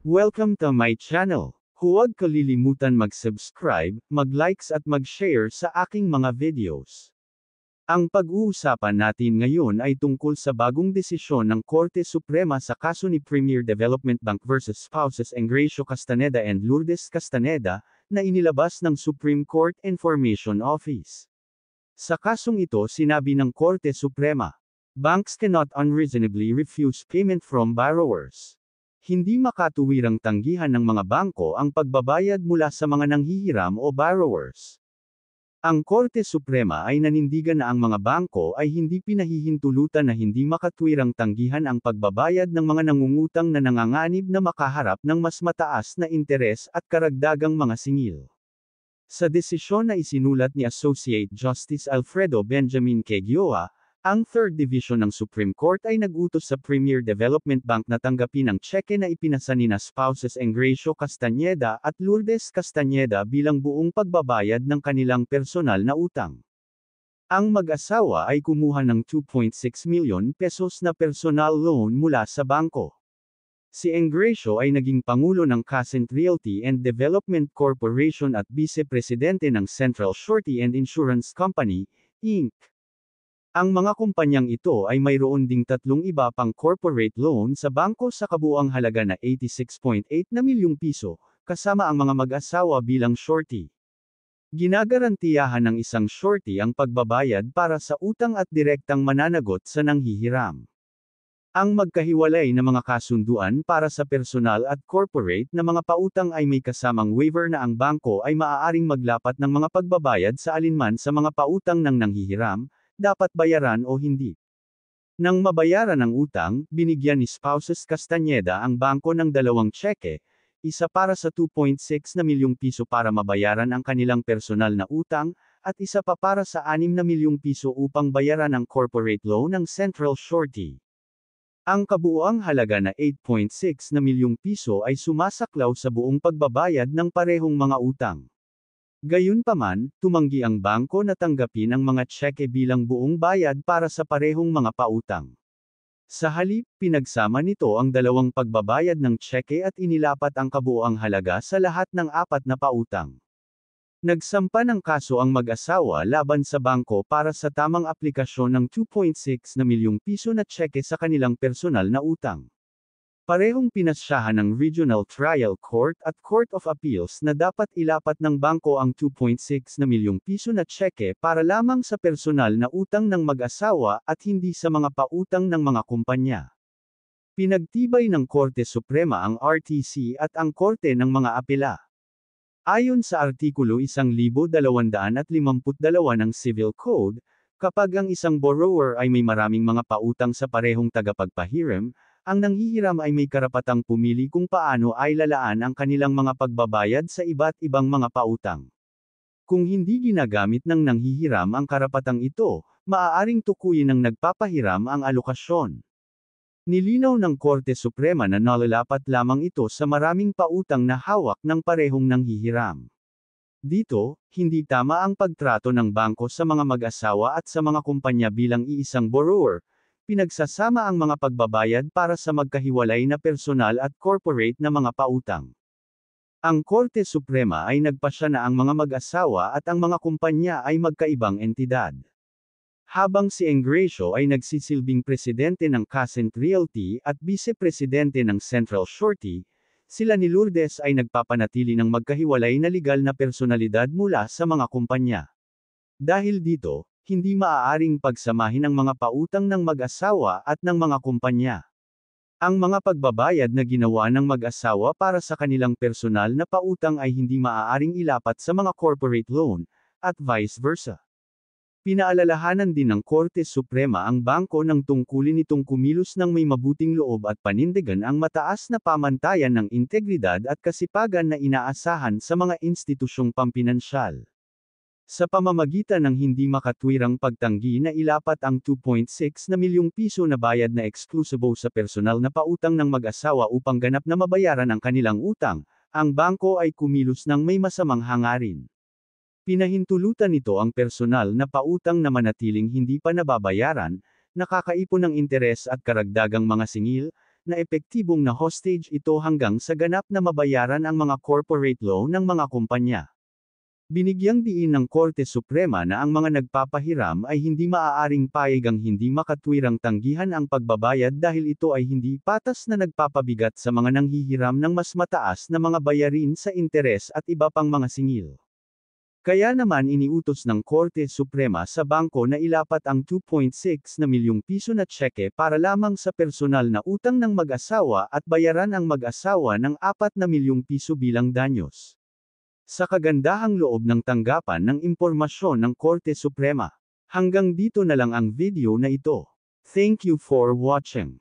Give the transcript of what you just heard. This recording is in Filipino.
Welcome to my channel. Huwag kalilimutan mag-subscribe, mag-likes at mag-share sa aking mga videos. Ang pag-uusapan natin ngayon ay tungkol sa bagong desisyon ng Korte Suprema sa kaso ni Premier Development Bank vs. Spouses Engracio Castaneda and Lourdes Castaneda, na inilabas ng Supreme Court Information Office. Sa kasong ito sinabi ng Korte Suprema, banks cannot unreasonably refuse payment from borrowers. Hindi makatuwirang tanggihan ng mga bangko ang pagbabayad mula sa mga nanghihiram o borrowers. Ang Korte Suprema ay nanindigan na ang mga bangko ay hindi pinahihintulutan na hindi makatwirang tanggihan ang pagbabayad ng mga nangungutang na nanganganib na makaharap ng mas mataas na interes at karagdagang mga singil. Sa desisyon na isinulat ni Associate Justice Alfredo Benjamin Quegioa, ang 3rd Division ng Supreme Court ay nag-utos sa Premier Development Bank na tanggapin ang tseke na ipinasa nina Spouses Engracio Castaneda at Lourdes Castaneda bilang buong pagbabayad ng kanilang personal na utang. Ang mag-asawa ay kumuha ng 2.6 milyon pesos na personal loan mula sa bangko. Si Engracio ay naging pangulo ng Crescent Realty and Development Corporation at vice-presidente ng Central Surety and Insurance Company, Inc. Ang mga kumpanyang ito ay mayroon ding tatlong iba pang corporate loan sa bangko sa kabuuang halaga na 86.8 na milyong piso, kasama ang mga mag-asawa bilang surety. Ginagarantiyahan ng isang surety ang pagbabayad para sa utang at direktang mananagot sa nanghihiram. Ang magkahiwalay na mga kasunduan para sa personal at corporate na mga pautang ay may kasamang waiver na ang bangko ay maaaring maglapat ng mga pagbabayad sa alinman sa mga pautang ng nanghihiram, dapat bayaran o hindi. Nang mabayaran ang utang, binigyan ni Spouses Castaneda ang bangko ng dalawang tseke, isa para sa 2.6 na milyong piso para mabayaran ang kanilang personal na utang, at isa pa para sa 6 na milyong piso upang bayaran ang corporate loan ng Central Surety. Ang kabuuang halaga na 8.6 na milyong piso ay sumasaklaw sa buong pagbabayad ng parehong mga utang. Gayunpaman, tumanggi ang bangko na tanggapin ang mga tseke bilang buong bayad para sa parehong mga pautang. Sa halip, pinagsama nito ang dalawang pagbabayad ng tseke at inilapat ang kabuuang halaga sa lahat ng apat na pautang. Nagsampa ng kaso ang mag-asawa laban sa bangko para sa tamang aplikasyon ng 2.6 na milyong piso na tseke sa kanilang personal na utang. Parehong pinasyahan ng Regional Trial Court at Court of Appeals na dapat ilapat ng bangko ang 2.6 na milyong piso na tseke para lamang sa personal na utang ng mag-asawa at hindi sa mga pautang ng mga kumpanya. Pinagtibay ng Korte Suprema ang RTC at ang Korte ng mga Apela. Ayon sa Artikulo 1252 ng Civil Code, kapag ang isang borrower ay may maraming mga pautang sa parehong tagapagpahiram, ang nanghihiram ay may karapatang pumili kung paano ay lalaan ang kanilang mga pagbabayad sa iba't ibang mga pautang. Kung hindi ginagamit ng nanghihiram ang karapatang ito, maaaring tukuyin ng nagpapahiram ang alokasyon. Nilinaw ng Korte Suprema na nalalapat lamang ito sa maraming pautang na hawak ng parehong nanghihiram. Dito, hindi tama ang pagtrato ng bangko sa mga mag-asawa at sa mga kumpanya bilang iisang borrower. Pinagsasama ang mga pagbabayad para sa magkahiwalay na personal at corporate na mga pautang. Ang Korte Suprema ay nagpasya na ang mga mag-asawa at ang mga kumpanya ay magkaibang entidad. Habang si Engracio ay nagsisilbing presidente ng Crescent Realty at vice-presidente ng Central Surety, sila ni Lourdes ay nagpapanatili ng magkahiwalay na legal na personalidad mula sa mga kumpanya. Dahil dito, hindi maaaring pagsamahin ang mga pautang ng mag-asawa at ng mga kumpanya. Ang mga pagbabayad na ginawa ng mag-asawa para sa kanilang personal na pautang ay hindi maaaring ilapat sa mga corporate loan, at vice versa. Pinaalalahanan din ng Korte Suprema ang bangko ng tungkulin nitong kumilos ng may mabuting loob at panindigan ang mataas na pamantayan ng integridad at kasipagan na inaasahan sa mga institusyong pampinansyal. Sa pamamagitan ng hindi makatwirang pagtanggi na ilapat ang 2.6 na milyong piso na bayad na eksklusibo sa personal na pautang ng mag-asawa upang ganap na mabayaran ang kanilang utang, ang bangko ay kumilos ng may masamang hangarin. Pinahintulutan nito ang personal na pautang na manatiling hindi pa nababayaran, nakakaipon ng interes at karagdagang mga singil, na epektibong na hostage ito hanggang sa ganap na mabayaran ang mga corporate law ng mga kumpanya. Binigyang diin ng Korte Suprema na ang mga nagpapahiram ay hindi maaaring payagang hindi makatwirang tanggihan ang pagbabayad dahil ito ay hindi patas na nagpapabigat sa mga nanghihiram ng mas mataas na mga bayarin sa interes at iba pang mga singil. Kaya naman iniutos ng Korte Suprema sa bangko na ilapat ang 2.6 na milyong piso na tseke para lamang sa personal na utang ng mag-asawa at bayaran ang mag-asawa ng 4 na milyong piso bilang danyos. Sa kagandahang loob ng tanggapan ng impormasyon ng Korte Suprema. Hanggang dito na lang ang video na ito. Thank you for watching.